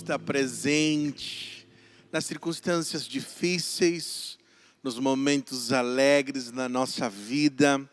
está presente nas circunstâncias difíceis, nos momentos alegres na nossa vida,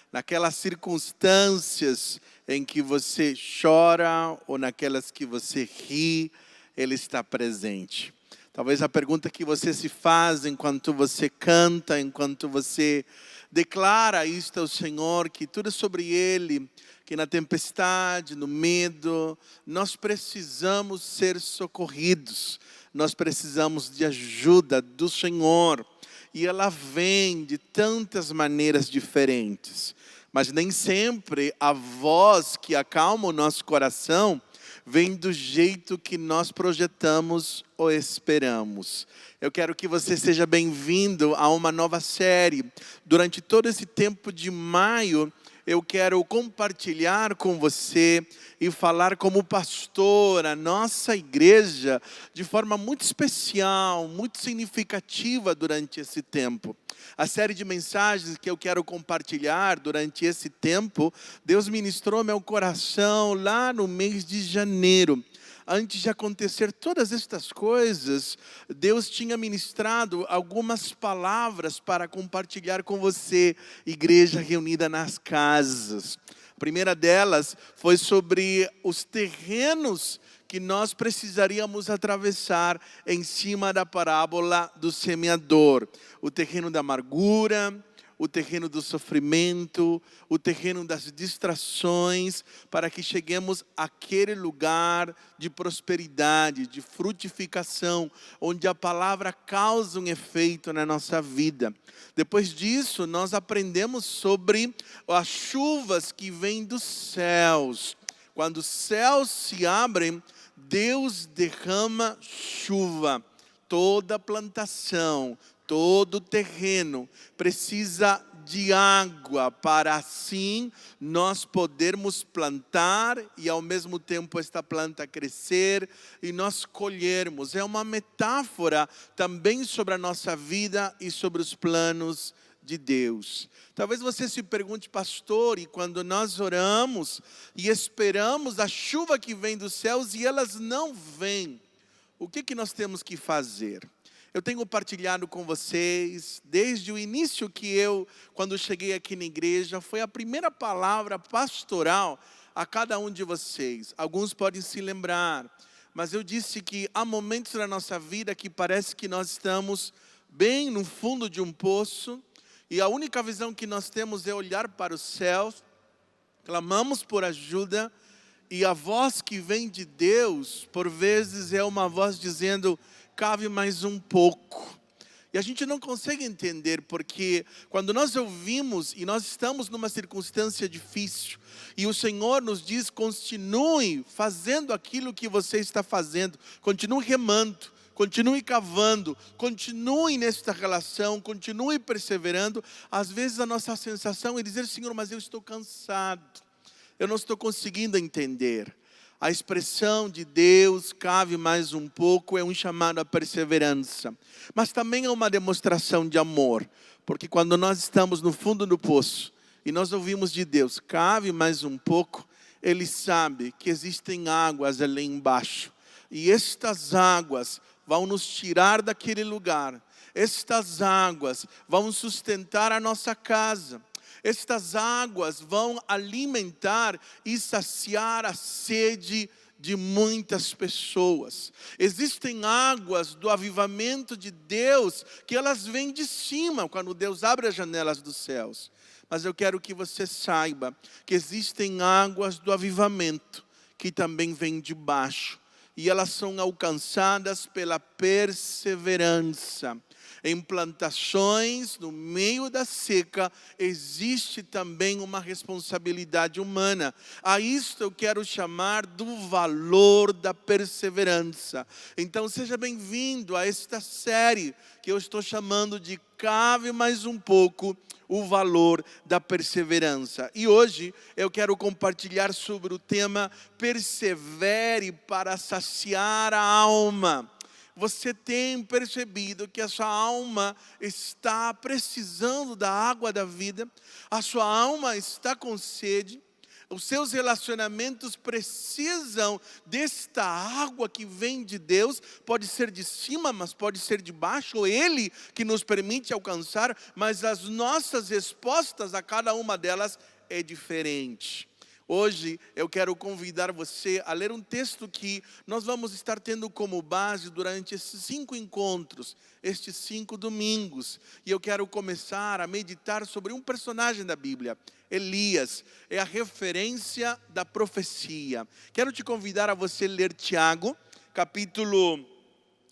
naquelas circunstâncias em que você chora ou naquelas que você ri, Ele está presente. Talvez a pergunta que você se faz enquanto você canta, enquanto você declara isto ao Senhor, que tudo é sobre Ele, que na tempestade, no medo, nós precisamos ser socorridos, nós precisamos de ajuda do Senhor. E ela vem de tantas maneiras diferentes, mas nem sempre a voz que acalma o nosso coração vem do jeito que nós projetamos ou esperamos. Eu quero que você seja bem-vindo a uma nova série. Durante todo esse tempo de maio, eu quero compartilhar com você e falar como pastor a nossa igreja de forma muito especial, muito significativa durante esse tempo. A série de mensagens que eu quero compartilhar durante esse tempo, Deus ministrou meu coração lá no mês de janeiro. Antes de acontecer todas estas coisas, Deus tinha ministrado algumas palavras para compartilhar com você, igreja reunida nas casas. A primeira delas foi sobre os terrenos que nós precisaríamos atravessar em cima da parábola do semeador. O terreno da amargura, o terreno do sofrimento, o terreno das distrações, para que cheguemos àquele lugar de prosperidade, de frutificação, onde a palavra causa um efeito na nossa vida. Depois disso, nós aprendemos sobre as chuvas que vêm dos céus. Quando os céus se abrem, Deus derrama chuva. Toda plantação, todo terreno precisa de água para assim nós podermos plantar e ao mesmo tempo esta planta crescer e nós colhermos. É uma metáfora também sobre a nossa vida e sobre os planos de Deus. Talvez você se pergunte, pastor, e quando nós oramos e esperamos a chuva que vem dos céus e elas não vêm, o que nós temos que fazer? Eu tenho partilhado com vocês, desde o início quando cheguei aqui na igreja, foi a primeira palavra pastoral a cada um de vocês. Alguns podem se lembrar, mas eu disse que há momentos na nossa vida que parece que nós estamos bem no fundo de um poço, e a única visão que nós temos é olhar para os céus, clamamos por ajuda, e a voz que vem de Deus, por vezes é uma voz dizendo, cave mais um pouco. E a gente não consegue entender, porque quando nós ouvimos e nós estamos numa circunstância difícil, e o Senhor nos diz, continue fazendo aquilo que você está fazendo, continue remando, continue cavando, continue nesta relação, continue perseverando. Às vezes a nossa sensação é dizer, Senhor, mas eu estou cansado, eu não estou conseguindo entender. A expressão de Deus, cave mais um pouco, é um chamado à perseverança. Mas também é uma demonstração de amor. Porque quando nós estamos no fundo do poço e nós ouvimos de Deus, cave mais um pouco, Ele sabe que existem águas ali embaixo. E estas águas vão nos tirar daquele lugar. Estas águas vão sustentar a nossa casa. Estas águas vão alimentar e saciar a sede de muitas pessoas. Existem águas do avivamento de Deus que elas vêm de cima, quando Deus abre as janelas dos céus. Mas eu quero que você saiba que existem águas do avivamento que também vêm de baixo. E elas são alcançadas pela perseverança. Em plantações, no meio da seca, existe também uma responsabilidade humana. A isto eu quero chamar do valor da perseverança. Então seja bem-vindo a esta série que eu estou chamando de Cave Mais Um Pouco, o valor da perseverança. E hoje eu quero compartilhar sobre o tema persevere para saciar a alma. Você tem percebido que a sua alma está precisando da água da vida, a sua alma está com sede, Os seus relacionamentos precisam desta água que vem de Deus. Pode ser de cima, mas pode ser de baixo. Ou Ele que nos permite alcançar. Mas as nossas respostas a cada uma delas é diferente. Hoje eu quero convidar você a ler um texto que nós vamos estar tendo como base durante esses 5 encontros, estes 5 domingos. E eu quero começar a meditar sobre um personagem da Bíblia. Elias é a referência da profecia. Quero te convidar a você ler Tiago, capítulo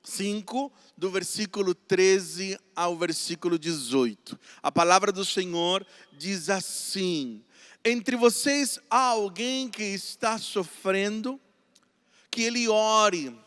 5, do versículo 13 ao versículo 18. A palavra do Senhor diz assim: entre vocês há alguém que está sofrendo, que ele ore.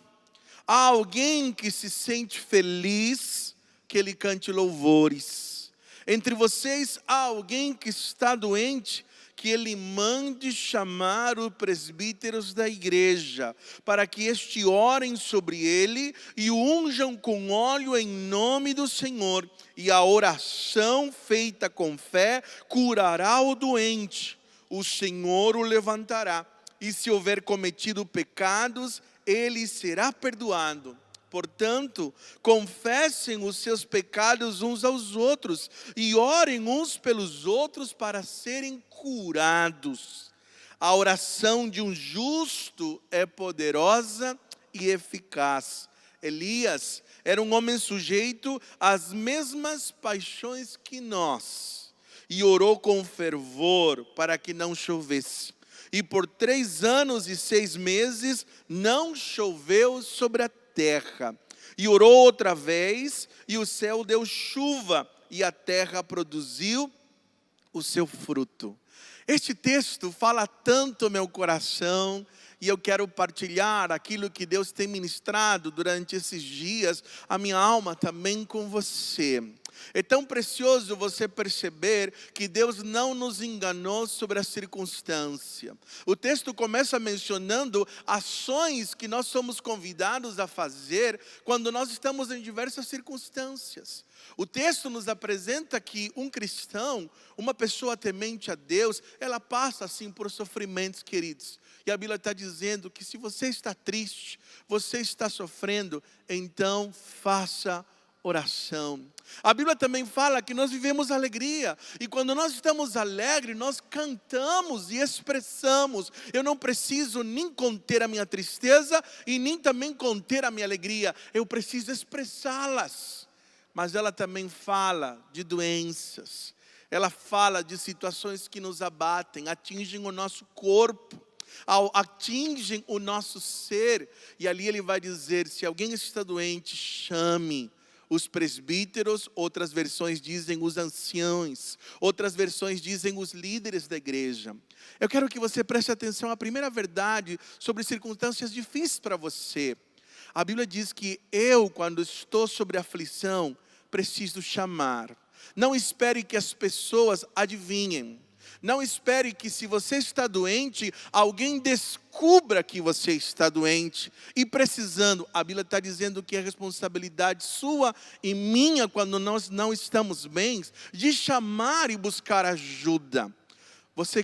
Há alguém que se sente feliz, que ele cante louvores. Entre vocês há alguém que está doente, que ele mande chamar os presbíteros da igreja, para que orem sobre ele e o unjam com óleo em nome do Senhor. E a oração feita com fé curará o doente. O Senhor o levantará. E se houver cometido pecados, ele será perdoado. Portanto, confessem os seus pecados uns aos outros e orem uns pelos outros para serem curados. A oração de um justo é poderosa e eficaz. Elias era um homem sujeito às mesmas paixões que nós e orou com fervor para que não chovesse. E por 3 anos e 6 meses não choveu sobre a terra. E orou outra vez, e o céu deu chuva, e a terra produziu o seu fruto. Este texto fala tanto ao meu coração, e eu quero partilhar aquilo que Deus tem ministrado durante esses dias, a minha alma também com você. É tão precioso você perceber que Deus não nos enganou sobre a circunstância. O texto começa mencionando ações que nós somos convidados a fazer quando nós estamos em diversas circunstâncias. O texto nos apresenta que um cristão, uma pessoa temente a Deus, ela passa assim por sofrimentos, queridos. E a Bíblia está dizendo que se você está triste, você está sofrendo, então faça oração. A Bíblia também fala que nós vivemos alegria. E quando nós estamos alegres, nós cantamos e expressamos. Eu não preciso nem conter a minha tristeza e nem também conter a minha alegria. Eu preciso expressá-las. Mas ela também fala de doenças. Ela fala de situações que nos abatem, atingem o nosso corpo, atingem o nosso ser. E ali ele vai dizer, se alguém está doente, chame os presbíteros, outras versões dizem os anciãos, outras versões dizem os líderes da igreja. Eu quero que você preste atenção à primeira verdade sobre circunstâncias difíceis para você. A Bíblia diz que eu, quando estou sobre aflição, preciso chamar. Não espere que as pessoas adivinhem. Não espere que, se você está doente, alguém descubra que você está doente e precisando. A Bíblia está dizendo que é responsabilidade sua e minha, quando nós não estamos bem, de chamar e buscar ajuda.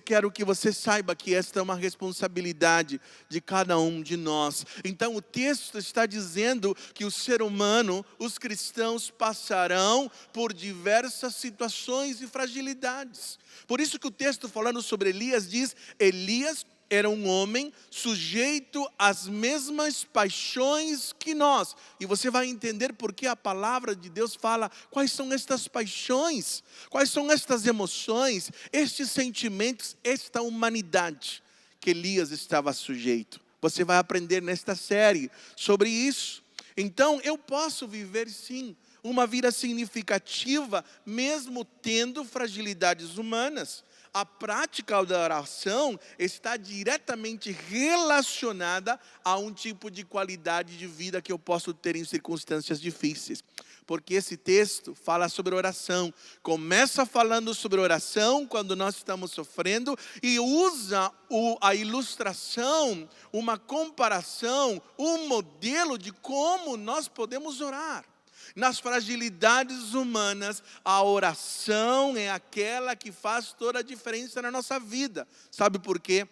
Quero que você saiba que esta é uma responsabilidade de cada um de nós. Então o texto está dizendo que o ser humano, os cristãos, passarão por diversas situações e fragilidades. Por isso que o texto falando sobre Elias diz, Elias era um homem sujeito às mesmas paixões que nós. E você vai entender por que a palavra de Deus fala quais são estas paixões, quais são estas emoções, estes sentimentos, esta humanidade que Elias estava sujeito. Você vai aprender nesta série sobre isso. Então eu posso viver sim uma vida significativa, mesmo tendo fragilidades humanas. A prática da oração está diretamente relacionada a um tipo de qualidade de vida que eu posso ter em circunstâncias difíceis. Porque esse texto fala sobre oração. Começa falando sobre oração quando nós estamos sofrendo e usa a ilustração, uma comparação, um modelo de como nós podemos orar. Nas fragilidades humanas, a oração é aquela que faz toda a diferença na nossa vida. Sabe por quê?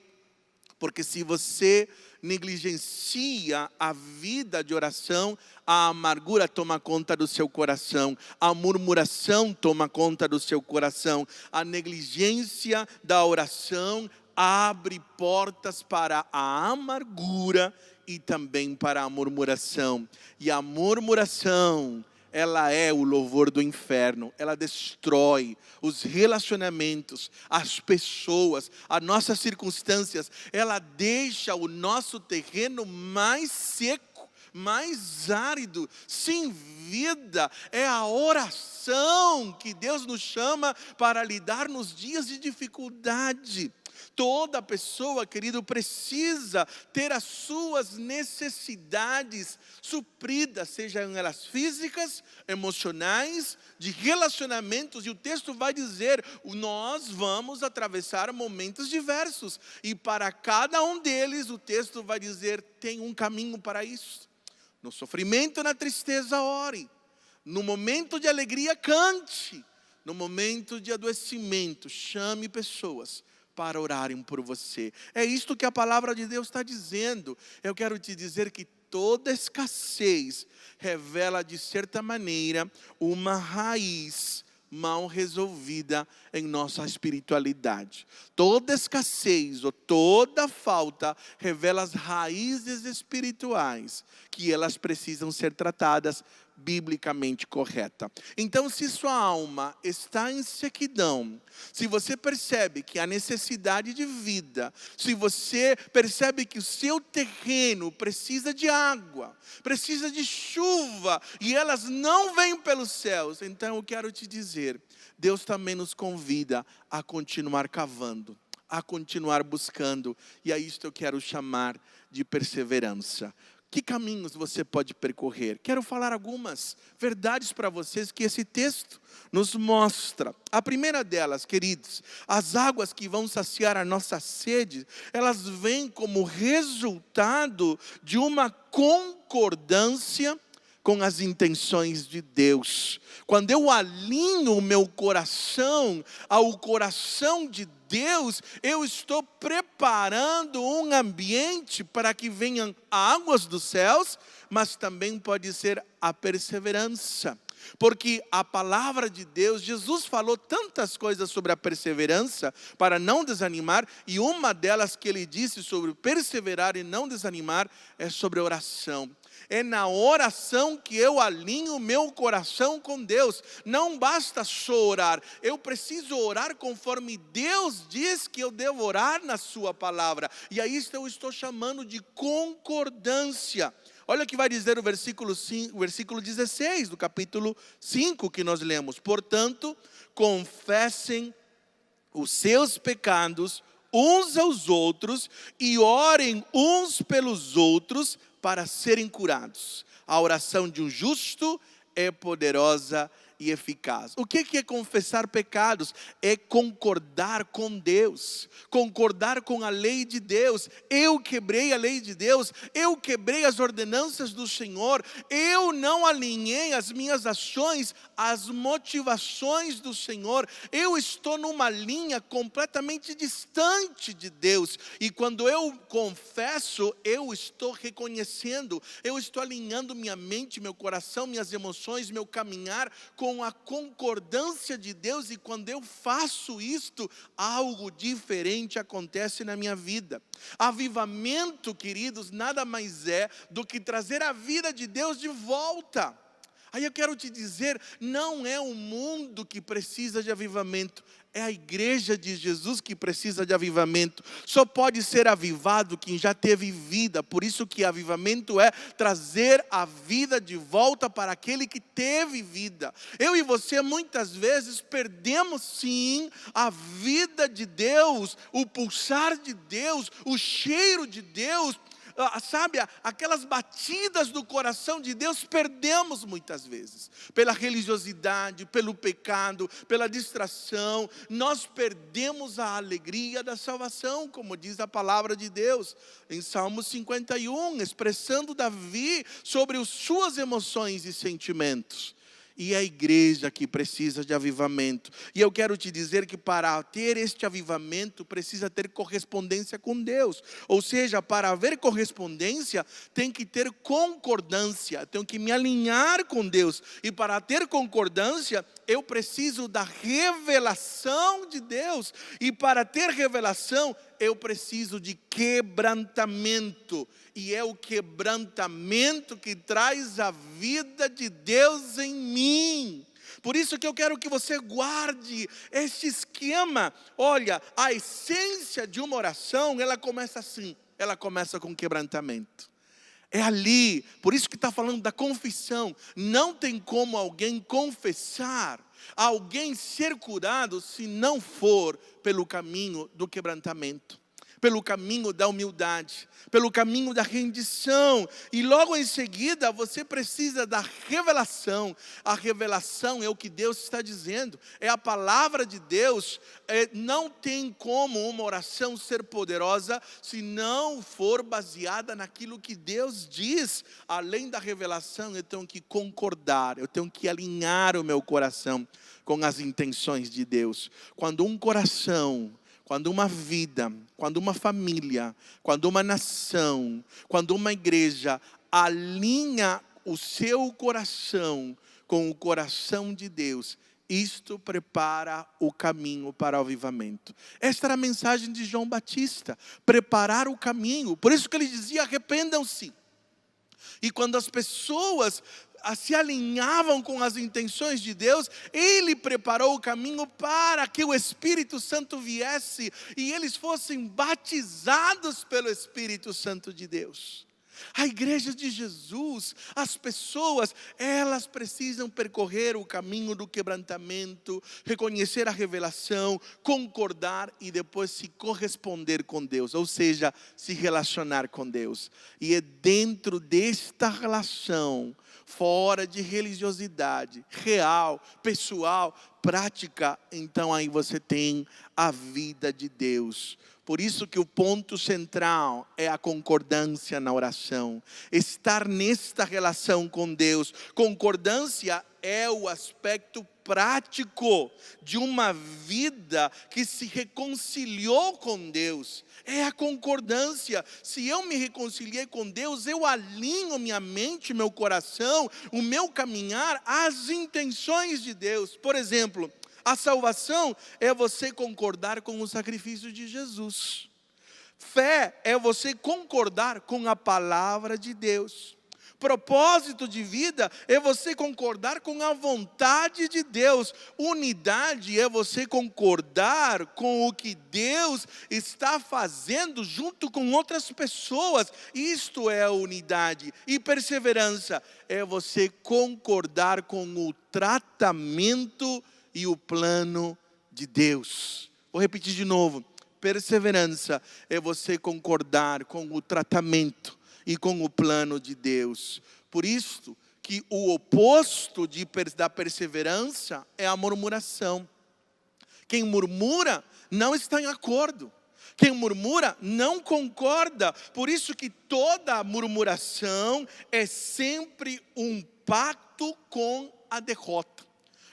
Porque se você negligencia a vida de oração, a amargura toma conta do seu coração, a murmuração toma conta do seu coração, a negligência da oração abre portas para a amargura e também para a murmuração. E a murmuração, ela é o louvor do inferno. Ela destrói os relacionamentos, as pessoas, as nossas circunstâncias. Ela deixa o nosso terreno mais seco, mais árido, sem vida. É a oração que Deus nos chama para lidar nos dias de dificuldade. Toda pessoa, querido, precisa ter as suas necessidades supridas, sejam elas físicas, emocionais, de relacionamentos. E o texto vai dizer, nós vamos atravessar momentos diversos. E para cada um deles, o texto vai dizer, tem um caminho para isso. No sofrimento, na tristeza, ore. No momento de alegria, cante. No momento de adoecimento, chame pessoas para orarem por você. É isto que a palavra de Deus está dizendo. Eu quero te dizer que toda escassez revela de certa maneira uma raiz mal resolvida em nossa espiritualidade. Toda escassez ou toda falta revela as raízes espirituais que elas precisam ser tratadas biblicamente correta. Então, se sua alma está em sequidão, se você percebe que há necessidade de vida, se você percebe que o seu terreno precisa de água, precisa de chuva, e elas não vêm pelos céus, então eu quero te dizer, Deus também nos convida a continuar cavando, a continuar buscando, e a isto eu quero chamar de perseverança. Que caminhos você pode percorrer? Quero falar algumas verdades para vocês que esse texto nos mostra. A primeira delas, queridos, as águas que vão saciar a nossa sede, elas vêm como resultado de uma concordância com as intenções de Deus. Quando eu alinho o meu coração ao coração de Deus, eu estou preparando um ambiente para que venham águas dos céus, mas também pode ser a perseverança. Porque a palavra de Deus, Jesus falou tantas coisas sobre a perseverança, para não desanimar, e uma delas que ele disse sobre perseverar e não desanimar, é sobre oração. É na oração que eu alinho o meu coração com Deus. Não basta só orar, eu preciso orar conforme Deus diz que eu devo orar na sua palavra. E aí eu estou chamando de concordância. Olha o que vai dizer o versículo 16 do capítulo 5 que nós lemos. Portanto, confessem os seus pecados uns aos outros e orem uns pelos outros para serem curados. A oração de um justo é poderosa e eficaz. O que é confessar pecados? É concordar com Deus, concordar com a lei de Deus. Eu quebrei a lei de Deus, eu quebrei as ordenanças do Senhor, eu não alinhei as minhas ações às motivações do Senhor, eu estou numa linha completamente distante de Deus, e quando eu confesso, eu estou reconhecendo, eu estou alinhando minha mente, meu coração, minhas emoções, meu caminhar com a concordância de Deus, e quando eu faço isto, algo diferente acontece na minha vida. Avivamento, queridos, nada mais é do que trazer a vida de Deus de volta. Aí eu quero te dizer, não é o mundo que precisa de avivamento, é a igreja de Jesus que precisa de avivamento. Só pode ser avivado quem já teve vida. Por isso que avivamento é trazer a vida de volta para aquele que teve vida. Eu e você muitas vezes perdemos sim a vida de Deus, o pulsar de Deus, o cheiro de Deus, sabe, aquelas batidas do coração de Deus, perdemos muitas vezes. Pela religiosidade, pelo pecado, pela distração, nós perdemos a alegria da salvação, como diz a palavra de Deus, em Salmo 51, expressando Davi sobre as suas emoções e sentimentos. E a igreja que precisa de avivamento. E eu quero te dizer que para ter este avivamento, precisa ter correspondência com Deus. Ou seja, para haver correspondência, tem que ter concordância. Tenho que me alinhar com Deus. E para ter concordância, eu preciso da revelação de Deus. E para ter revelação, eu preciso de quebrantamento. E é o quebrantamento que traz a vida de Deus em mim. Por isso que eu quero que você guarde este esquema. Olha, a essência de uma oração, ela começa assim. Ela começa com quebrantamento. É ali, por isso que está falando da confissão. Não tem como alguém confessar, alguém ser curado, se não for pelo caminho do quebrantamento, pelo caminho da humildade, pelo caminho da rendição. E logo em seguida você precisa da revelação. A revelação é o que Deus está dizendo, é a palavra de Deus. Não tem como uma oração ser poderosa se não for baseada naquilo que Deus diz. Além da revelação, eu tenho que concordar, eu tenho que alinhar o meu coração com as intenções de Deus. Quando um coração, quando uma vida, quando uma família, quando uma nação, quando uma igreja alinha o seu coração com o coração de Deus, isto prepara o caminho para o avivamento. Esta era a mensagem de João Batista, preparar o caminho. Por isso que ele dizia, arrependam-se. E quando as pessoas se alinhavam com as intenções de Deus, Ele preparou o caminho para que o Espírito Santo viesse e eles fossem batizados pelo Espírito Santo de Deus. A igreja de Jesus, as pessoas, elas precisam percorrer o caminho do quebrantamento, reconhecer a revelação, concordar e depois se corresponder com Deus, ou seja, se relacionar com Deus. E é dentro desta relação, fora de religiosidade, real, pessoal, prática, então aí você tem a vida de Deus. Por isso que o ponto central é a concordância na oração. Estar nesta relação com Deus. Concordância é o aspecto prático de uma vida que se reconciliou com Deus. É a concordância. Se eu me reconciliei com Deus, eu alinho minha mente, meu coração, o meu caminhar às intenções de Deus. Por exemplo, a salvação é você concordar com o sacrifício de Jesus. Fé é você concordar com a palavra de Deus. Propósito de vida é você concordar com a vontade de Deus. Unidade é você concordar com o que Deus está fazendo junto com outras pessoas. Isto é a unidade. E perseverança é você concordar com o tratamento e o plano de Deus. Vou repetir de novo. Perseverança é você concordar com o tratamento e com o plano de Deus. Por isso que o oposto da perseverança é a murmuração. Quem murmura não está em acordo. Quem murmura não concorda. Por isso que toda murmuração é sempre um pacto com a derrota.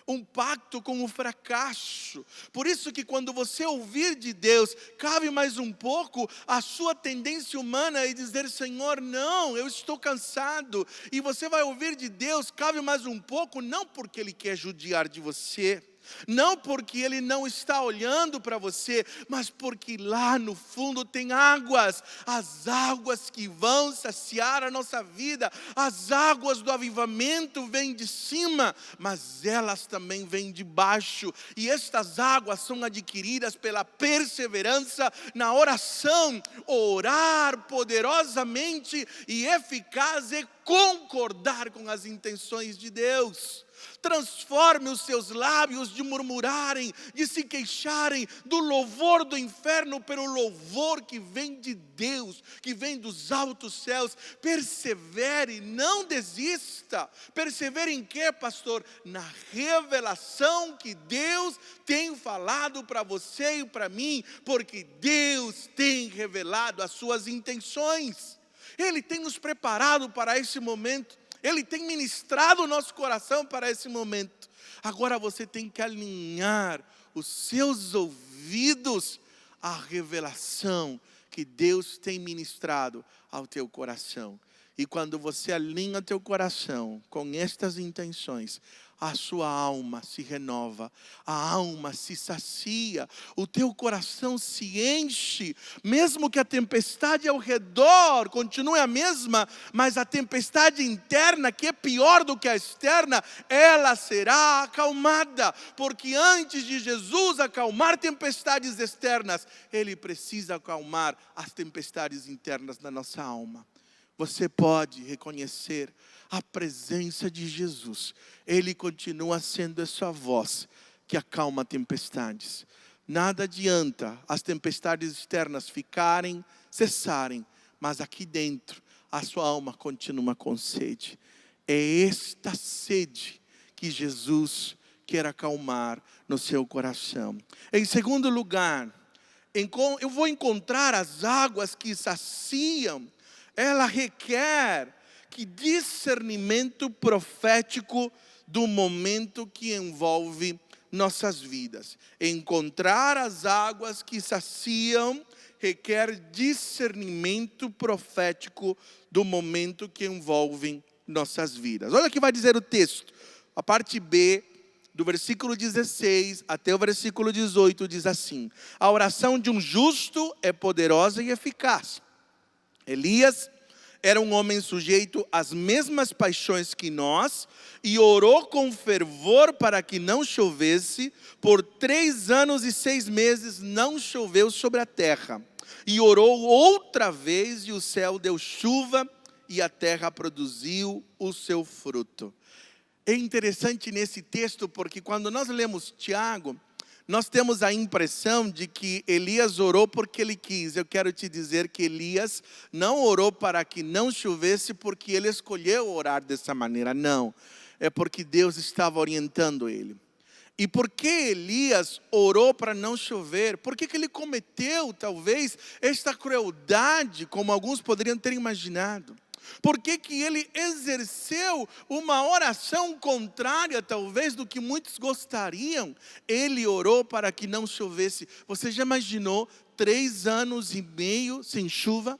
Um pacto com o fracasso. Por isso que quando você ouvir de Deus, cabe mais um pouco a sua tendência humana e dizer, Senhor, não, eu estou cansado. E você vai ouvir de Deus, cabe mais um pouco, não porque Ele quer judiar de você, não porque Ele não está olhando para você, mas porque lá no fundo tem águas, as águas que vão saciar a nossa vida, as águas do avivamento vêm de cima, mas elas também vêm de baixo, e estas águas são adquiridas pela perseverança na oração. Orar poderosamente e eficaz é concordar com as intenções de Deus. Transforme os seus lábios de murmurarem, de se queixarem do louvor do inferno pelo louvor que vem de Deus, que vem dos altos céus. Persevere, não desista. Persevere em quê, pastor? Na revelação que Deus tem falado para você e para mim, porque Deus tem revelado as suas intenções. Ele tem nos preparado para esse momento. Ele tem ministrado o nosso coração para esse momento. Agora você tem que alinhar os seus ouvidos à revelação que Deus tem ministrado ao teu coração. E quando você alinha teu coração com estas intenções, a sua alma se renova, a alma se sacia, o teu coração se enche, mesmo que a tempestade ao redor continue a mesma, mas a tempestade interna, que é pior do que a externa, ela será acalmada, porque antes de Jesus acalmar tempestades externas, Ele precisa acalmar as tempestades internas da nossa alma. Você pode reconhecer a presença de Jesus. Ele continua sendo essa voz que acalma tempestades. Nada adianta as tempestades externas ficarem, cessarem, mas aqui dentro a sua alma continua com sede. É esta sede que Jesus quer acalmar no seu coração. Em segundo lugar, eu vou encontrar as águas que saciam. Ela requer que discernimento profético do momento que envolve nossas vidas. Encontrar as águas que saciam requer discernimento profético do momento que envolve nossas vidas. Olha o que vai dizer o texto. A parte B, do versículo 16 até o versículo 18, diz assim: a oração de um justo é poderosa e eficaz. Elias era um homem sujeito às mesmas paixões que nós e orou com fervor para que não chovesse. Por 3 anos e 6 meses não choveu sobre a terra. E orou outra vez e o céu deu chuva e a terra produziu o seu fruto. É interessante nesse texto porque quando nós lemos Tiago, nós temos a impressão de que Elias orou porque ele quis. Eu quero te dizer que Elias não orou para que não chovesse porque ele escolheu orar dessa maneira. Não, é porque Deus estava orientando ele. E por que Elias orou para não chover? Por que ele cometeu, talvez, esta crueldade, como alguns poderiam ter imaginado? Por que ele exerceu uma oração contrária, talvez, do que muitos gostariam? Ele orou para que não chovesse. Você já imaginou 3 anos e meio sem chuva?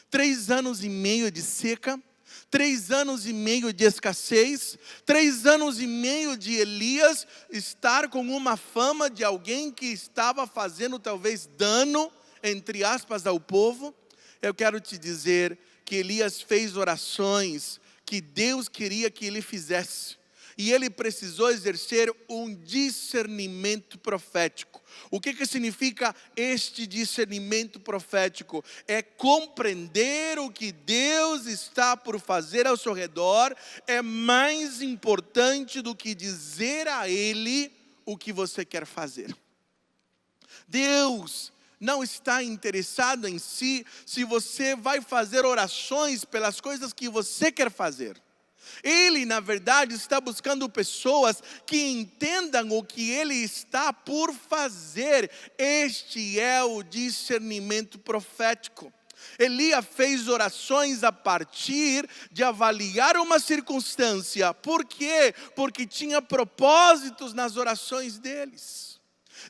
3 anos e meio de seca? 3 anos e meio de escassez? 3 anos e meio de Elias estar com uma fama de alguém que estava fazendo talvez dano, entre aspas, ao povo? Eu quero te dizer que Elias fez orações que Deus queria que ele fizesse. E ele precisou exercer um discernimento profético. O que significa este discernimento profético? É compreender o que Deus está por fazer ao seu redor. É mais importante do que dizer a Ele o que você quer fazer. Deus não está interessado em si, se você vai fazer orações pelas coisas que você quer fazer. Ele, na verdade, está buscando pessoas que entendam o que Ele está por fazer. Este é o discernimento profético. Elias fez orações a partir de avaliar uma circunstância. Por quê? Porque tinha propósitos nas orações deles.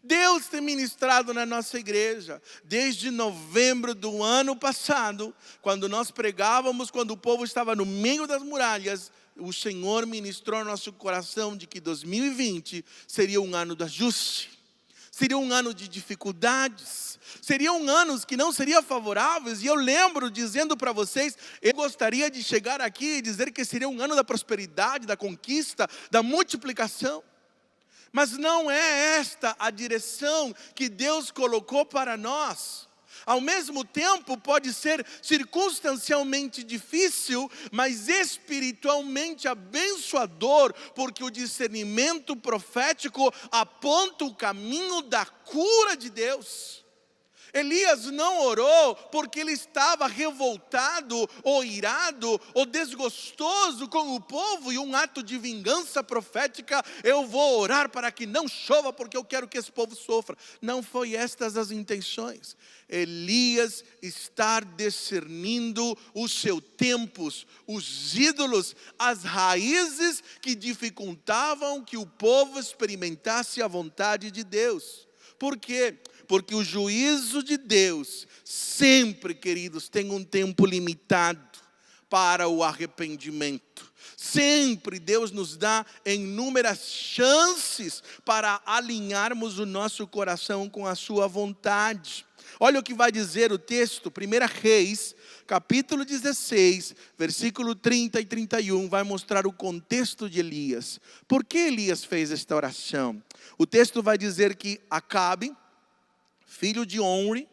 Deus tem ministrado na nossa igreja, desde novembro do ano passado, quando nós pregávamos, quando o povo estava no meio das muralhas, o Senhor ministrou no nosso coração de que 2020 seria um ano de ajuste, seria um ano de dificuldades, seriam anos que não seriam favoráveis. E eu lembro dizendo para vocês, eu gostaria de chegar aqui e dizer que seria um ano da prosperidade, da conquista, da multiplicação. Mas não é esta a direção que Deus colocou para nós. Ao mesmo tempo, pode ser circunstancialmente difícil, mas espiritualmente abençoador, porque o discernimento profético aponta o caminho da cura de Deus. Elias não orou porque ele estava revoltado, ou irado, ou desgostoso com o povo, e um ato de vingança profética: eu vou orar para que não chova, porque eu quero que esse povo sofra. Não foi estas as intenções. Elias está discernindo os seus tempos, os ídolos, as raízes que dificultavam que o povo experimentasse a vontade de Deus. Por quê? Porque o juízo de Deus sempre, queridos, tem um tempo limitado para o arrependimento. Sempre Deus nos dá inúmeras chances para alinharmos o nosso coração com a sua vontade. Olha o que vai dizer o texto, 1 Reis, capítulo 16, versículo 30 e 31, vai mostrar o contexto de Elias. Por que Elias fez esta oração? O texto vai dizer que Acabe, filho de Omri,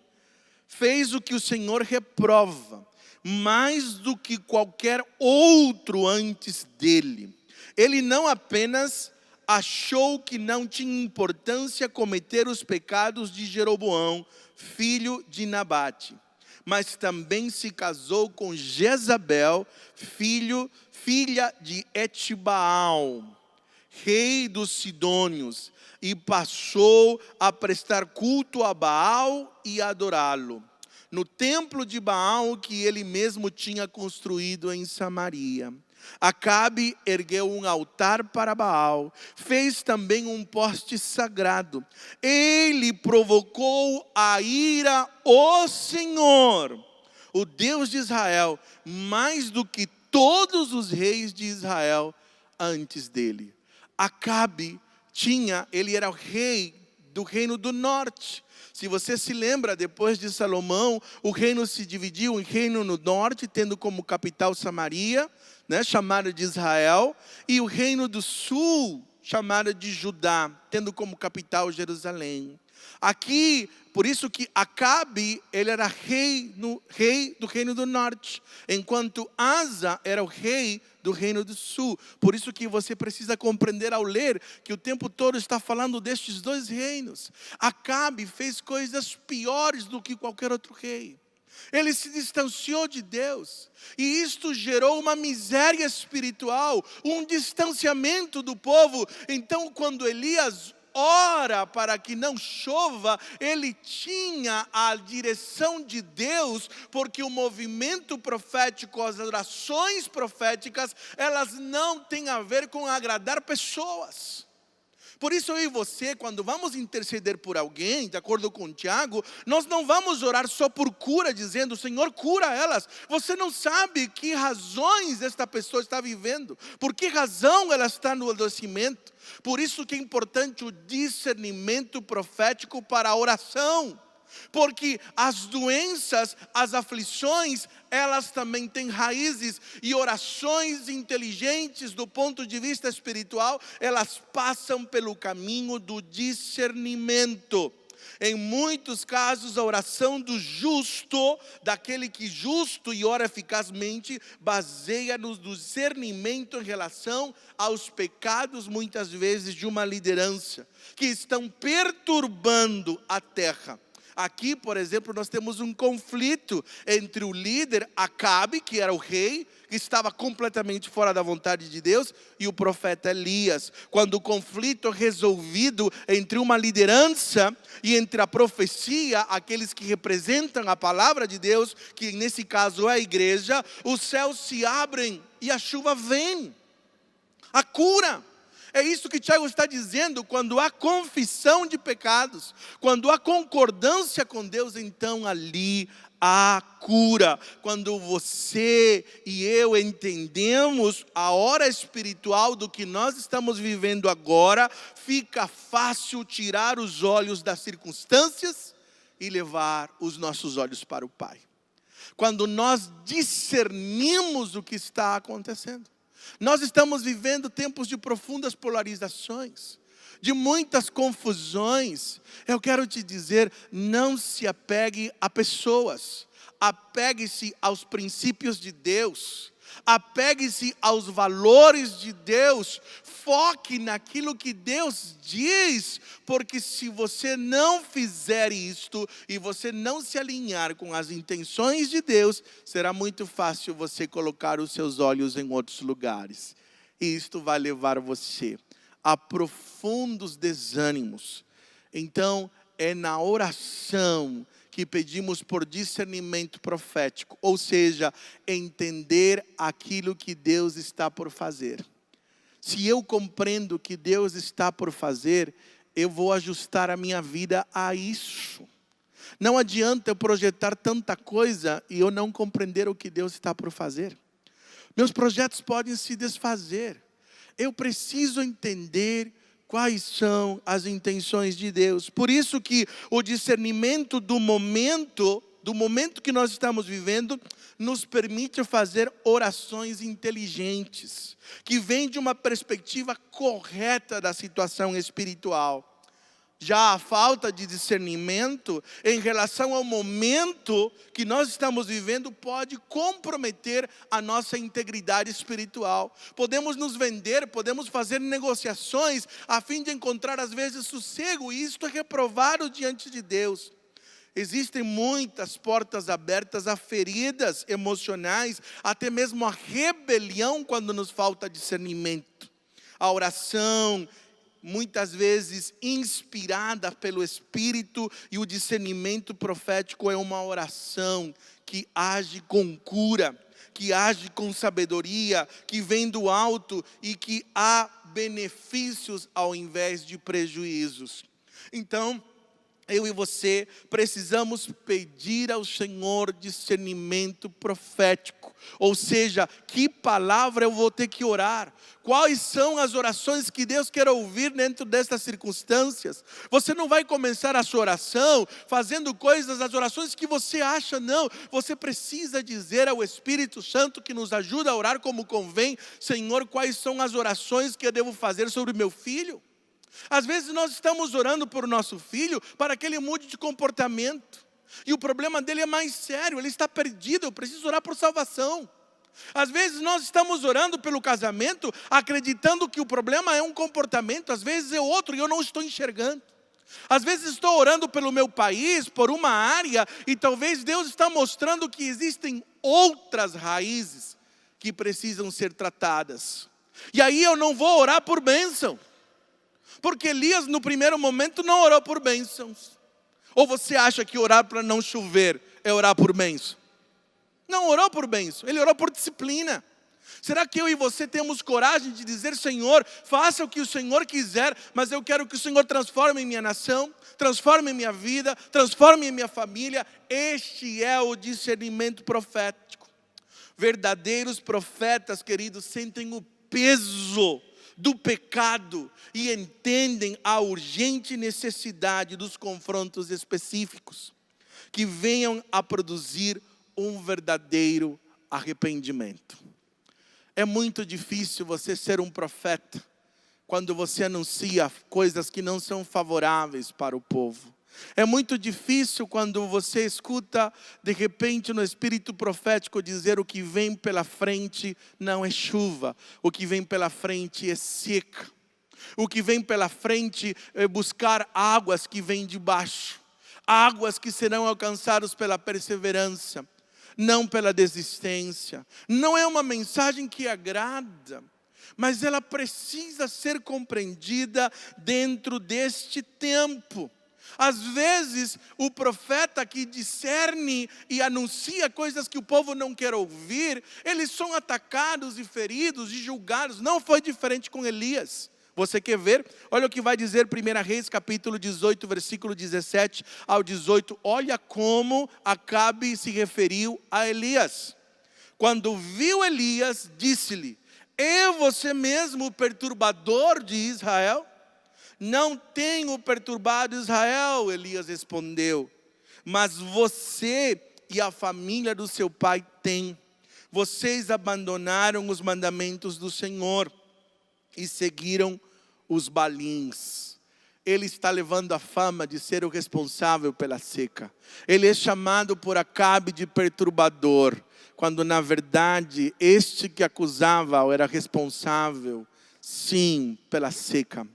fez o que o Senhor reprova, mais do que qualquer outro antes dele. Ele não apenas achou que não tinha importância cometer os pecados de Jeroboão, filho de Nabate, mas também se casou com Jezabel, filha de Etibaal, rei dos Sidônios, e passou a prestar culto a Baal e adorá-lo, no templo de Baal que ele mesmo tinha construído em Samaria. Acabe ergueu um altar para Baal, fez também um poste sagrado. Ele provocou a ira o Senhor, o Deus de Israel, mais do que todos os reis de Israel antes dele. Acabe ele era o rei do reino do norte. Se você se lembra, depois de Salomão, o reino se dividiu em reino no norte, tendo como capital Samaria, chamado de Israel, e o reino do sul, chamado de Judá, tendo como capital Jerusalém. Aqui, por isso que Acabe, ele era rei do reino do norte, enquanto Asa era o rei do reino do sul. Por isso que você precisa compreender ao ler que o tempo todo está falando destes dois reinos. Acabe fez coisas piores do que qualquer outro rei. Ele se distanciou de Deus, e isto gerou uma miséria espiritual, um distanciamento do povo. Então, quando Elias ora para que não chova, ele tinha a direção de Deus, porque o movimento profético, as orações proféticas, elas não têm a ver com agradar pessoas. Por isso eu e você, quando vamos interceder por alguém, de acordo com Tiago, nós não vamos orar só por cura, dizendo: Senhor, cura elas. Você não sabe que razões esta pessoa está vivendo, por que razão ela está no adoecimento. Por isso que é importante o discernimento profético para a oração. Porque as doenças, as aflições, elas também têm raízes, e orações inteligentes do ponto de vista espiritual, elas passam pelo caminho do discernimento. Em muitos casos, a oração do justo, daquele que justo e ora eficazmente, baseia no discernimento em relação aos pecados, muitas vezes, de uma liderança, que estão perturbando a terra. Aqui, por exemplo, nós temos um conflito entre o líder Acabe, que era o rei, que estava completamente fora da vontade de Deus, e o profeta Elias. Quando o conflito é resolvido entre uma liderança e entre a profecia, aqueles que representam a palavra de Deus, que nesse caso é a igreja, os céus se abrem e a chuva vem. A cura. É isso que Tiago está dizendo: quando há confissão de pecados, quando há concordância com Deus, então ali há cura. Quando você e eu entendemos a hora espiritual do que nós estamos vivendo agora, fica fácil tirar os olhos das circunstâncias e levar os nossos olhos para o Pai. Quando nós discernimos o que está acontecendo. Nós estamos vivendo tempos de profundas polarizações. de muitas confusões. Eu quero te dizer, não se apegue a pessoas, apegue-se aos princípios de Deus, apegue-se aos valores de Deus, foque naquilo que Deus diz, porque se você não fizer isto e você não se alinhar com as intenções de Deus, será muito fácil você colocar os seus olhos em outros lugares. E isto vai levar você a profundos desânimos. Então, é na oração que pedimos por discernimento profético, ou seja, entender aquilo que Deus está por fazer. Se eu compreendo o que Deus está por fazer, eu vou ajustar a minha vida a isso. Não adianta eu projetar tanta coisa e eu não compreender o que Deus está por fazer. Meus projetos podem se desfazer. Eu preciso entender quais são as intenções de Deus. Por isso que o discernimento do momento que nós estamos vivendo, nos permite fazer orações inteligentes, que vêm de uma perspectiva correta da situação espiritual. Já a falta de discernimento em relação ao momento que nós estamos vivendo pode comprometer a nossa integridade espiritual. Podemos nos vender, podemos fazer negociações a fim de encontrar às vezes sossego, e isto é reprovado diante de Deus. Existem muitas portas abertas a feridas emocionais, até mesmo a rebelião quando nos falta discernimento. A oração, muitas vezes inspirada pelo Espírito, e o discernimento profético é uma oração que age com cura, que age com sabedoria, que vem do alto e que há benefícios ao invés de prejuízos. Então, eu e você precisamos pedir ao Senhor discernimento profético. Ou seja, que palavra eu vou ter que orar? Quais são as orações que Deus quer ouvir dentro destas circunstâncias? Você não vai começar a sua oração fazendo coisas, as orações que você acha, não. Você precisa dizer ao Espírito Santo, que nos ajuda a orar como convém: Senhor, quais são as orações que eu devo fazer sobre meu filho? Às vezes nós estamos orando por nosso filho para que ele mude de comportamento, e o problema dele é mais sério, ele está perdido, eu preciso orar por salvação. Às vezes nós estamos orando pelo casamento, acreditando que o problema é um comportamento, às vezes é outro e eu não estou enxergando. Às vezes estou orando pelo meu país, por uma área, e talvez Deus está mostrando que existem outras raízes que precisam ser tratadas. E aí eu não vou orar por bênção, porque Elias no primeiro momento não orou por bênçãos. Ou você acha que orar para não chover é orar por bênção? Não orou por bênção, ele orou por disciplina. Será que eu e você temos coragem de dizer: Senhor, faça o que o Senhor quiser, mas eu quero que o Senhor transforme minha nação, transforme minha vida, transforme minha família? Este é o discernimento profético. Verdadeiros profetas, queridos, sentem o peso do pecado e entendem a urgente necessidade dos confrontos específicos que venham a produzir um verdadeiro arrependimento. É muito difícil você ser um profeta quando você anuncia coisas que não são favoráveis para o povo. É muito difícil quando você escuta de repente no espírito profético dizer: o que vem pela frente não é chuva, o que vem pela frente é seca. O que vem pela frente é buscar águas que vêm de baixo, águas que serão alcançadas pela perseverança, não pela desistência. Não é uma mensagem que agrada, mas ela precisa ser compreendida dentro deste tempo. Às vezes, o profeta que discerne e anuncia coisas que o povo não quer ouvir, eles são atacados e feridos e julgados. Não foi diferente com Elias. Você quer ver? Olha o que vai dizer 1 Reis, capítulo 18, versículo 17 ao 18. Olha como Acabe se referiu a Elias. Quando viu Elias, disse-lhe: é você mesmo o perturbador de Israel? Não tenho perturbado Israel, Elias respondeu, mas você e a família do seu pai têm. Vocês abandonaram os mandamentos do Senhor e seguiram os balins. ele está levando a fama de ser o responsável pela seca. Ele é chamado por Acabe de perturbador, quando na verdade este que acusava era responsável, sim, pela seca.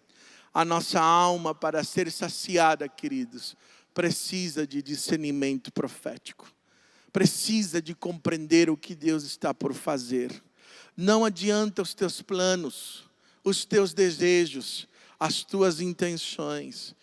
A nossa alma, para ser saciada, queridos, precisa de discernimento profético. Precisa de compreender o que Deus está por fazer. Não adianta os teus planos, os teus desejos, as tuas intenções.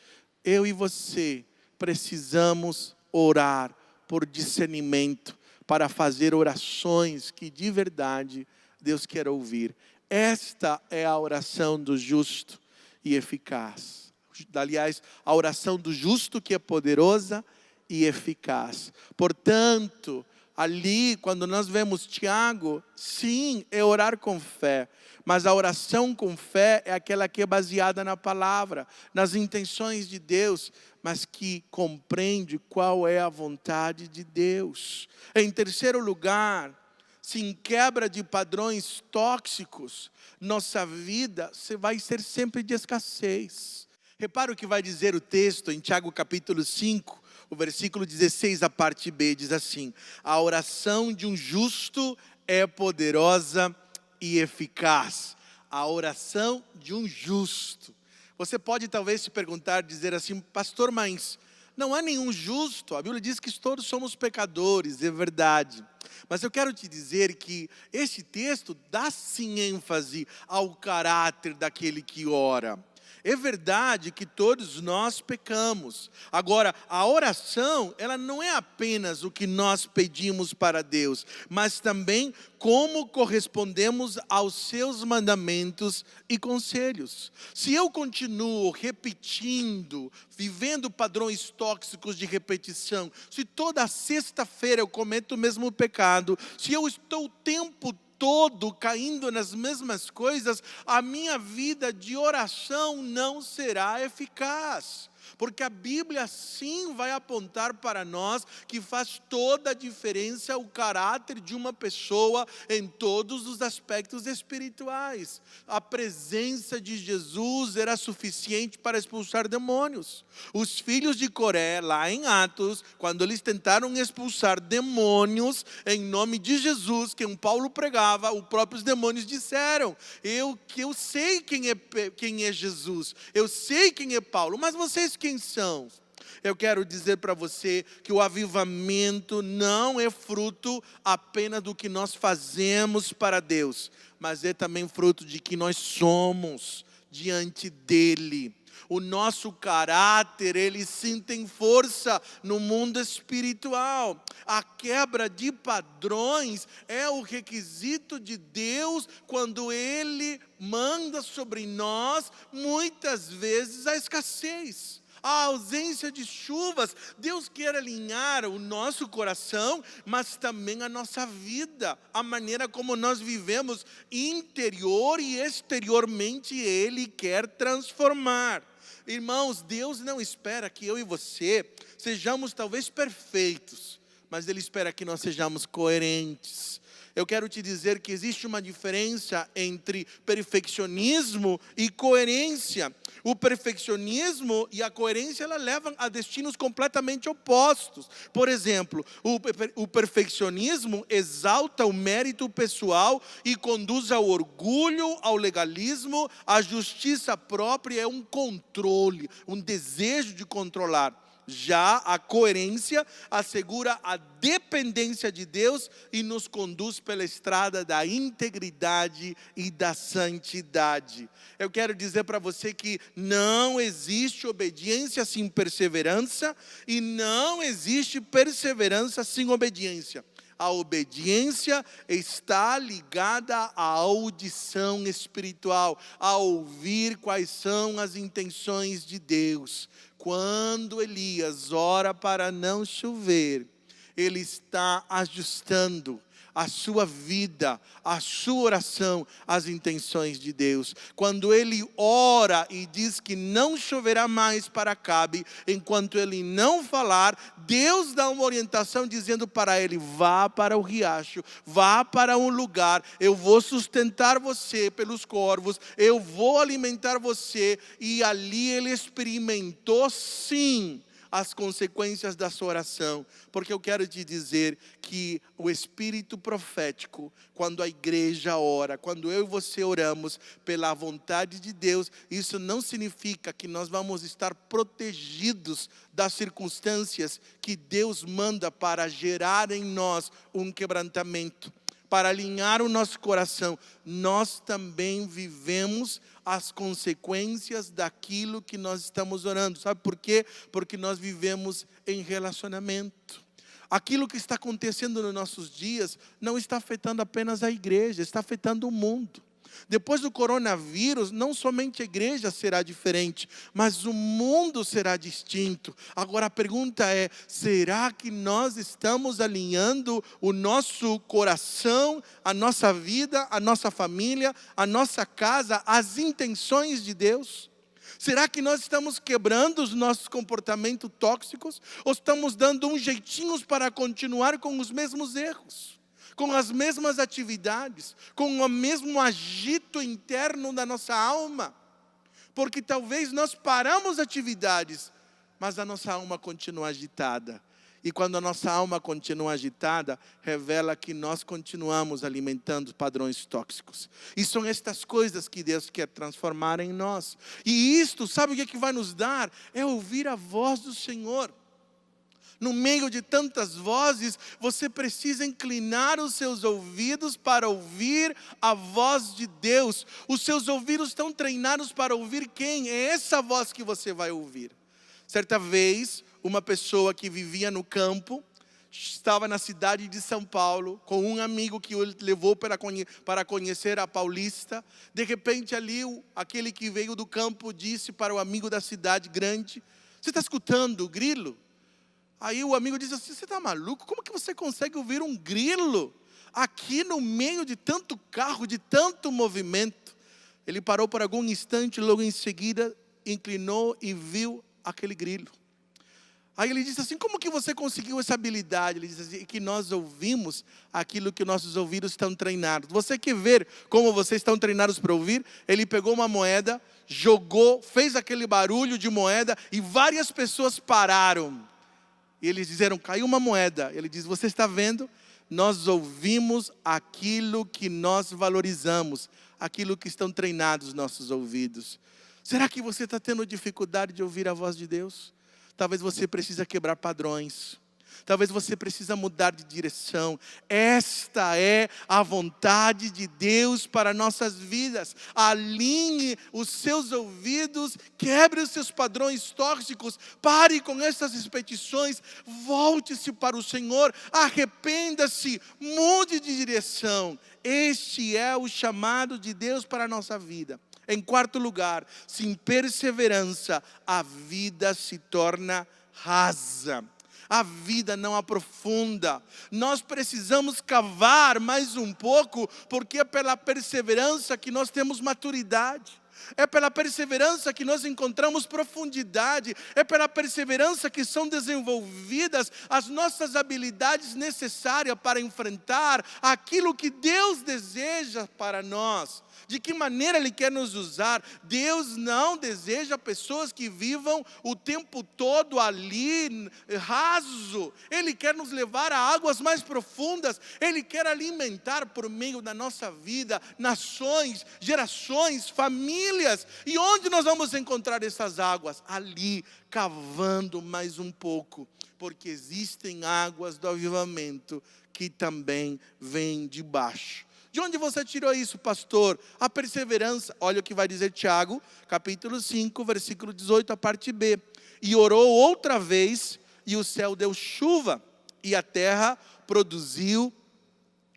Eu e você precisamos orar por discernimento, para fazer orações que de verdade Deus quer ouvir. Esta é a oração do justo e eficaz. Aliás, a oração do justo que é poderosa e eficaz. Portanto, ali quando nós vemos Tiago, sim, é orar com fé. Mas a oração com fé é aquela que é baseada na palavra, nas intenções de Deus, mas que compreende qual é a vontade de Deus. Em terceiro lugar, se em quebra de padrões tóxicos, nossa vida vai ser sempre de escassez. Repara o que vai dizer o texto em Tiago capítulo 5, o versículo 16, a parte B, diz assim: a oração de um justo é poderosa e eficaz. A oração de um justo. Você pode talvez se perguntar, dizer assim: pastor, mas não há nenhum justo. A Bíblia diz que todos somos pecadores, é verdade. Mas eu quero te dizer que esse texto dá sim ênfase ao caráter daquele que ora. É verdade que todos nós pecamos. Agora, a oração, ela não é apenas o que nós pedimos para Deus, mas também como correspondemos aos seus mandamentos e conselhos. Se eu continuo repetindo, vivendo padrões tóxicos de repetição, se toda sexta-feira eu cometo o mesmo pecado, se eu estou o tempo todo caindo nas mesmas coisas, a minha vida de oração não será eficaz. Porque a Bíblia sim vai apontar para nós que faz toda a diferença o caráter de uma pessoa em todos os aspectos espirituais. A presença de Jesus era suficiente para expulsar demônios. Os filhos de Coré, lá em Atos, quando eles tentaram expulsar demônios em nome de Jesus, que Paulo pregava, os próprios demônios disseram: eu sei quem é Jesus, eu sei quem é Paulo, mas vocês quem são? Eu quero dizer para você que o avivamento não é fruto apenas do que nós fazemos para Deus, mas é também fruto de que nós somos diante dEle. O nosso caráter, ele sim tem força no mundo espiritual. A quebra de padrões é o requisito de Deus quando Ele manda sobre nós, muitas vezes, a escassez. A ausência de chuvas. Deus quer alinhar o nosso coração, mas também a nossa vida, a maneira como nós vivemos interior e exteriormente, Ele quer transformar. Irmãos, Deus não espera que eu e você sejamos talvez perfeitos, mas Ele espera que nós sejamos coerentes. Eu quero te dizer que existe uma diferença entre perfeccionismo e coerência. O perfeccionismo e a coerência, ela levam a destinos completamente opostos. Por exemplo, o perfeccionismo exalta o mérito pessoal e conduz ao orgulho, ao legalismo. A justiça própria é um controle, um desejo de controlar. Já a coerência assegura a dependência de Deus e nos conduz pela estrada da integridade e da santidade. Eu quero dizer para você que não existe obediência sem perseverança e não existe perseverança sem obediência. A obediência está ligada à audição espiritual, a ouvir quais são as intenções de Deus. Quando Elias ora para não chover, ele está ajustando a sua vida, a sua oração, as intenções de Deus. Quando ele ora e diz que não choverá mais para Acabe, enquanto ele não falar, Deus dá uma orientação dizendo para ele: vá para o riacho, vá para um lugar, eu vou sustentar você pelos corvos, eu vou alimentar você. E ali ele experimentou sim as consequências da sua oração, porque eu quero te dizer que o espírito profético, quando a igreja ora, quando eu e você oramos pela vontade de Deus, isso não significa que nós vamos estar protegidos das circunstâncias que Deus manda para gerar em nós um quebrantamento, para alinhar o nosso coração. Nós também vivemos as consequências daquilo que nós estamos orando. Sabe por quê? Porque nós vivemos em relacionamento. Aquilo que está acontecendo nos nossos dias não está afetando apenas a igreja, está afetando o mundo. Depois do coronavírus, não somente a igreja será diferente, mas o mundo será distinto. Agora a pergunta é: será que nós estamos alinhando o nosso coração, a nossa vida, a nossa família, a nossa casa, às intenções de Deus? Será que nós estamos quebrando os nossos comportamentos tóxicos? Ou estamos dando uns jeitinhos para continuar com os mesmos erros? Com as mesmas atividades, com o mesmo agito interno da nossa alma? Porque talvez nós paramos atividades, mas a nossa alma continua agitada. E quando a nossa alma continua agitada, revela que nós continuamos alimentando padrões tóxicos. E são estas coisas que Deus quer transformar em nós. E isto, sabe o que vai nos dar? É ouvir a voz do Senhor. No meio de tantas vozes, você precisa inclinar os seus ouvidos para ouvir a voz de Deus. Os seus ouvidos estão treinados para ouvir quem? É essa voz que você vai ouvir. Certa vez, uma pessoa que vivia no campo, estava na cidade de São Paulo, com um amigo que o levou para conhecer a Paulista. De repente ali, aquele que veio do campo disse para o amigo da cidade grande: você está escutando o grilo? Aí o amigo disse assim: você está maluco? Como que você consegue ouvir um grilo aqui no meio de tanto carro, de tanto movimento? Ele parou por algum instante, logo em seguida inclinou e viu aquele grilo. Aí ele disse assim: como que você conseguiu essa habilidade? Ele disse assim: que nós ouvimos aquilo que nossos ouvidos estão treinados. Você quer ver como vocês estão treinados para ouvir? Ele pegou uma moeda, jogou, fez aquele barulho de moeda e várias pessoas pararam. E eles disseram: caiu uma moeda. Ele diz: você está vendo? Nós ouvimos aquilo que nós valorizamos, aquilo que estão treinados nossos ouvidos. Será que você está tendo dificuldade de ouvir a voz de Deus? Talvez você precisa quebrar padrões. Talvez você precisa mudar de direção. Esta é a vontade de Deus para nossas vidas. Alinhe os seus ouvidos, quebre os seus padrões tóxicos, pare com essas repetições, volte-se para o Senhor, arrependa-se, mude de direção. Este é o chamado de Deus para a nossa vida. Em quarto lugar, sem perseverança, a vida se torna rasa. A vida não aprofunda. Nós precisamos cavar mais um pouco, porque é pela perseverança que nós temos maturidade. É pela perseverança que nós encontramos profundidade. É pela perseverança que são desenvolvidas as nossas habilidades necessárias para enfrentar aquilo que Deus deseja para nós. De que maneira Ele quer nos usar? Deus não deseja pessoas que vivam o tempo todo ali, raso. Ele quer nos levar a águas mais profundas. Ele quer alimentar por meio da nossa vida nações, gerações, famílias. E onde nós vamos encontrar essas águas? Ali, cavando mais um pouco. Porque existem águas do avivamento que também vêm de baixo. De onde você tirou isso, pastor? A perseverança. Olha o que vai dizer Tiago, capítulo 5, versículo 18, a parte B. E orou outra vez, e o céu deu chuva, e a terra produziu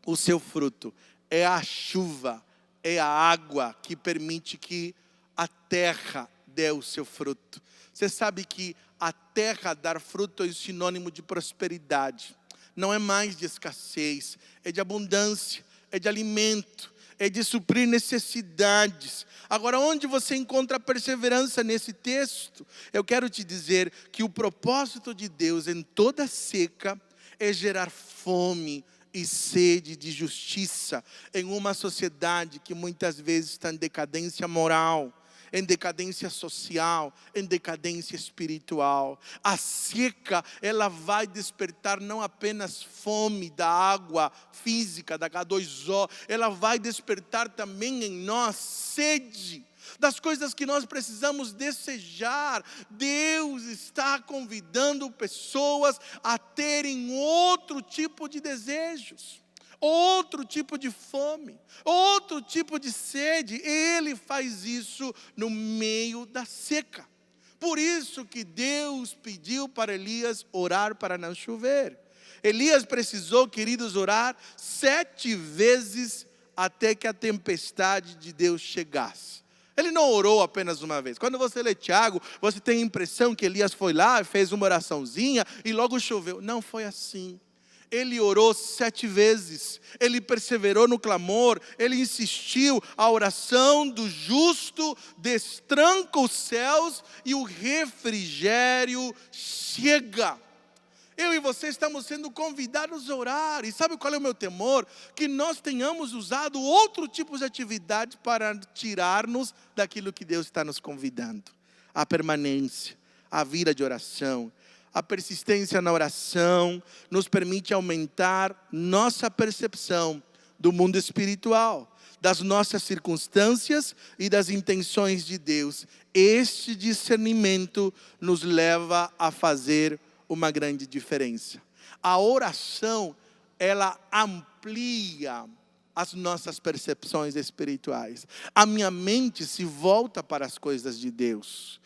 o seu fruto. É a chuva, é a água que permite que a terra dê o seu fruto. Você sabe que a terra dar fruto é sinônimo de prosperidade. não é mais de escassez, é de abundância, é de alimento, é de suprir necessidades. Agora, onde você encontra a perseverança nesse texto? Eu quero te dizer que o propósito de Deus em toda seca é gerar fome e sede de justiça em uma sociedade que muitas vezes está em decadência moral, em decadência social, em decadência espiritual. A seca, ela vai despertar não apenas fome da água física, da H2O, ela vai despertar também em nós sede das coisas que nós precisamos desejar. Deus está convidando pessoas a terem outro tipo de desejos, outro tipo de fome, outro tipo de sede. Ele faz isso no meio da seca. Por isso que Deus pediu para Elias orar para não chover. Elias precisou, queridos, orar 7 vezes até que a tempestade de Deus chegasse. Ele não orou apenas uma vez. Quando você lê Tiago, você tem a impressão que Elias foi lá e fez uma oraçãozinha e logo choveu. Não foi assim. Ele orou 7 vezes, ele perseverou no clamor, ele insistiu. A oração do justo destranca os céus e o refrigério chega. Eu e você estamos sendo convidados a orar. E sabe qual é o meu temor? Que nós tenhamos usado outro tipo de atividade para tirar-nos daquilo que Deus está nos convidando. A permanência, a vida de oração. A persistência na oração nos permite aumentar nossa percepção do mundo espiritual, das nossas circunstâncias e das intenções de Deus. Este discernimento nos leva a fazer uma grande diferença. A oração, ela amplia as nossas percepções espirituais. A minha mente se volta para as coisas de Deus.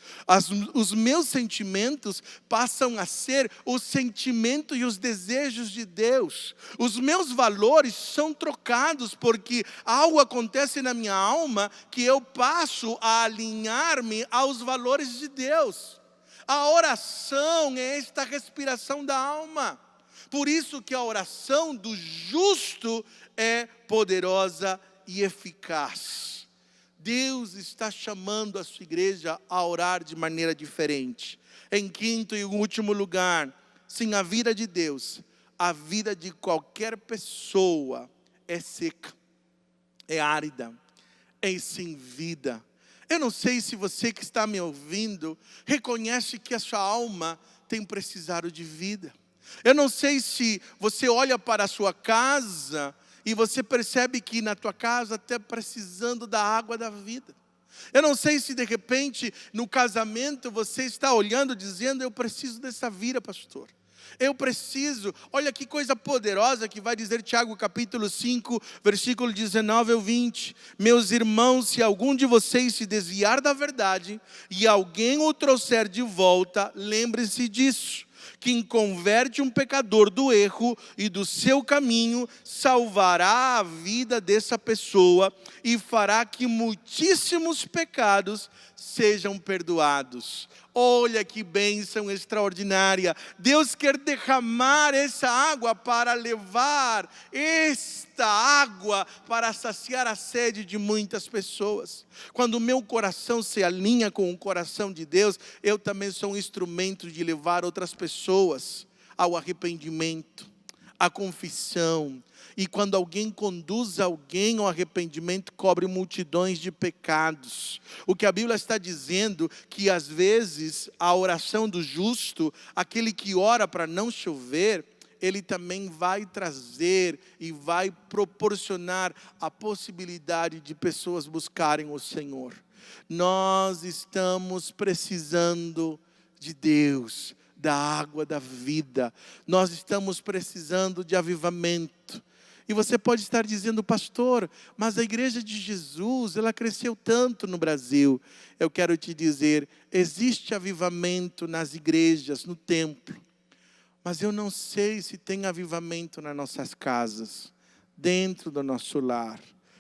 Os meus sentimentos passam a ser o sentimento e os desejos de Deus. Os meus valores são trocados porque algo acontece na minha alma que eu passo a alinhar-me aos valores de Deus. A oração é esta respiração da alma. Por isso que a oração do justo é poderosa e eficaz. Deus está chamando a sua igreja a orar de maneira diferente. Em quinto e último lugar, sem a vida de Deus, a vida de qualquer pessoa é seca, é árida, é sem vida. Eu não sei se você que está me ouvindo reconhece que a sua alma tem precisado de vida. Eu não sei se você olha para a sua casa e você percebe que na tua casa está precisando da água da vida. Eu não sei se de repente no casamento você está olhando dizendo: eu preciso dessa vida, pastor. Eu preciso. Olha que coisa poderosa que vai dizer Tiago capítulo 5, versículo 19 ao 20. Meus irmãos, se algum de vocês se desviar da verdade e alguém o trouxer de volta, lembre-se disso. Quem converte um pecador do erro e do seu caminho, salvará a vida dessa pessoa e fará que muitíssimos pecados sejam perdoados. Olha que bênção extraordinária. Deus quer derramar essa água para levar esta água para saciar a sede de muitas pessoas. Quando o meu coração se alinha com o coração de Deus, eu também sou um instrumento de levar outras pessoas ao arrependimento, à confissão. E quando alguém conduz alguém ao arrependimento, cobre multidões de pecados. O que a Bíblia está dizendo, que às vezes a oração do justo, aquele que ora para não chover, ele também vai trazer e vai proporcionar a possibilidade de pessoas buscarem o Senhor. Nós estamos precisando de Deus, da água da vida. Nós estamos precisando de avivamento. E você pode estar dizendo: pastor, mas a igreja de Jesus, ela cresceu tanto no Brasil. Eu quero te dizer, existe avivamento nas igrejas, no templo. Mas eu não sei se tem avivamento nas nossas casas, dentro do nosso lar,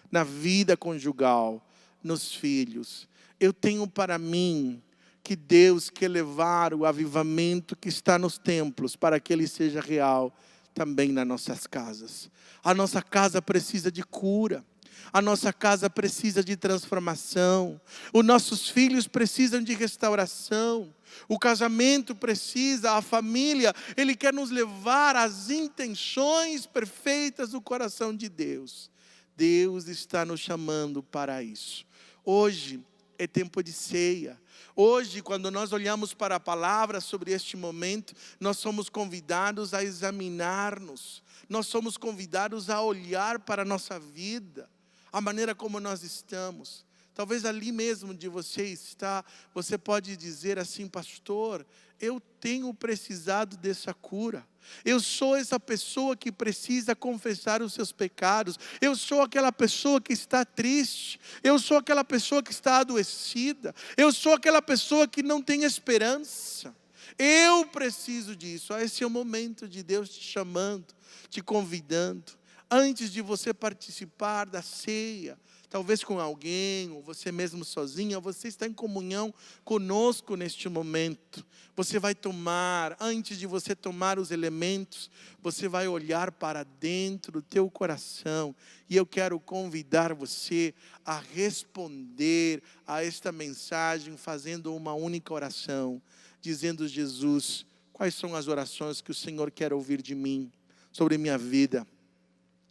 na vida conjugal, nos filhos. Eu tenho para mim que Deus quer levar o avivamento que está nos templos para que ele seja real também nas nossas casas. A nossa casa precisa de cura. A nossa casa precisa de transformação. Os nossos filhos precisam de restauração. O casamento precisa, a família. Ele quer nos levar às intenções perfeitas do coração de Deus. Deus está nos chamando para isso. Hoje é tempo de ceia. Hoje, quando nós olhamos para a palavra sobre este momento, nós somos convidados a examinar-nos. Nós somos convidados a olhar para a nossa vida, a maneira como nós estamos. Talvez ali mesmo de você está, você pode dizer assim: pastor, eu tenho precisado dessa cura. Eu sou essa pessoa que precisa confessar os seus pecados. Eu sou aquela pessoa que está triste. Eu sou aquela pessoa que está adoecida. Eu sou aquela pessoa que não tem esperança. Eu preciso disso. Esse é o momento de Deus te chamando, te convidando. Antes de você participar da ceia, talvez com alguém, ou você mesmo sozinha, você está em comunhão conosco neste momento. Você vai tomar, antes de você tomar os elementos, você vai olhar para dentro do teu coração. E eu quero convidar você a responder a esta mensagem fazendo uma única oração, dizendo: Jesus, quais são as orações que o Senhor quer ouvir de mim, sobre minha vida,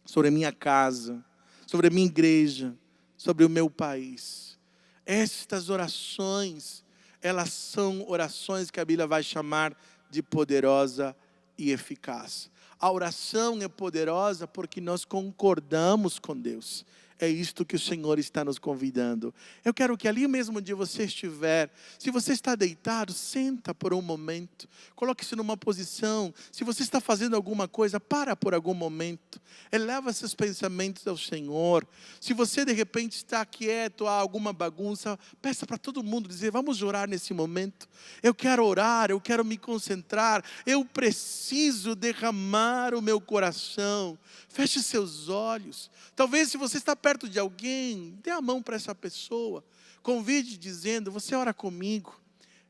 sobre a minha casa, sobre a minha igreja, sobre o meu país. Estas orações, elas são orações que a Bíblia vai chamar de poderosa e eficaz. A oração é poderosa porque nós concordamos com Deus. É isto que o Senhor está nos convidando. Eu quero que ali mesmo onde você estiver, se você está deitado, senta por um momento. Coloque-se numa posição. Se você está fazendo alguma coisa, para por algum momento. Eleva seus pensamentos ao Senhor. Se você de repente está quieto, há alguma bagunça, peça para todo mundo dizer: vamos orar nesse momento. Eu quero orar, eu quero me concentrar. Eu preciso derramar o meu coração. Feche seus olhos. Talvez se você está perto de alguém, dê a mão para essa pessoa. Convide dizendo: você ora comigo.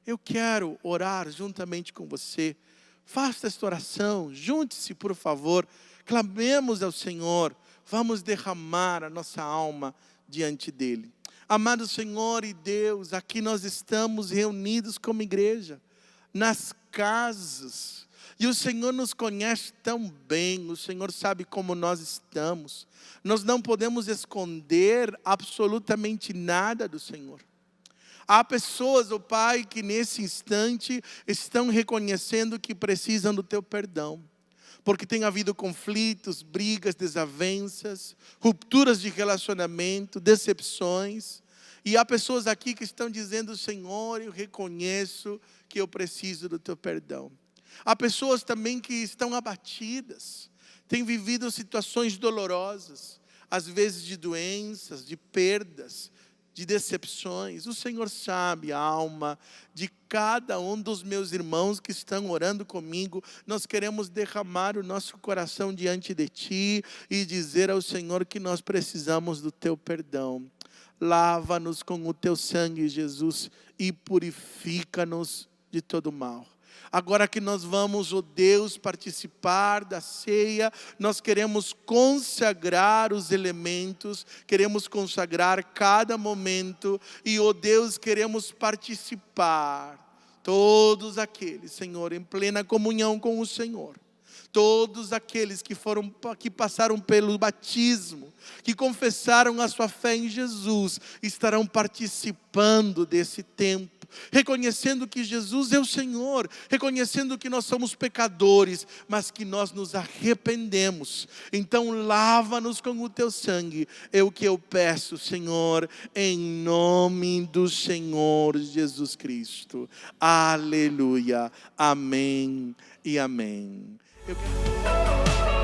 Eu quero orar juntamente com você. Faça esta oração. Junte-se, por favor. Clamemos ao Senhor. Vamos derramar a nossa alma diante dEle. Amado Senhor e Deus, aqui nós estamos reunidos como igreja, nas casas. E o Senhor nos conhece tão bem, o Senhor sabe como nós estamos. Nós não podemos esconder absolutamente nada do Senhor. Há pessoas, ó Pai, que nesse instante estão reconhecendo que precisam do Teu perdão. Porque tem havido conflitos, brigas, desavenças, rupturas de relacionamento, decepções. E há pessoas aqui que estão dizendo: Senhor, eu reconheço que eu preciso do Teu perdão. Há pessoas também que estão abatidas, têm vivido situações dolorosas, às vezes de doenças, de perdas, de decepções. O Senhor sabe a alma de cada um dos meus irmãos que estão orando comigo. Nós queremos derramar o nosso coração diante de Ti e dizer ao Senhor que nós precisamos do Teu perdão. Lava-nos com o Teu sangue, Jesus, e purifica-nos de todo mal. Agora que nós vamos, ó Deus, participar da ceia, nós queremos consagrar os elementos, queremos consagrar cada momento e, ó Deus, queremos participar. Todos aqueles, Senhor, em plena comunhão com o Senhor. Todos aqueles que passaram pelo batismo, que confessaram a sua fé em Jesus, estarão participando desse tempo, reconhecendo que Jesus é o Senhor, reconhecendo que nós somos pecadores, mas que nós nos arrependemos. Então lava-nos com o Teu sangue, é o que eu peço, Senhor, em nome do Senhor Jesus Cristo. Aleluia, amém e amém. Eu quero...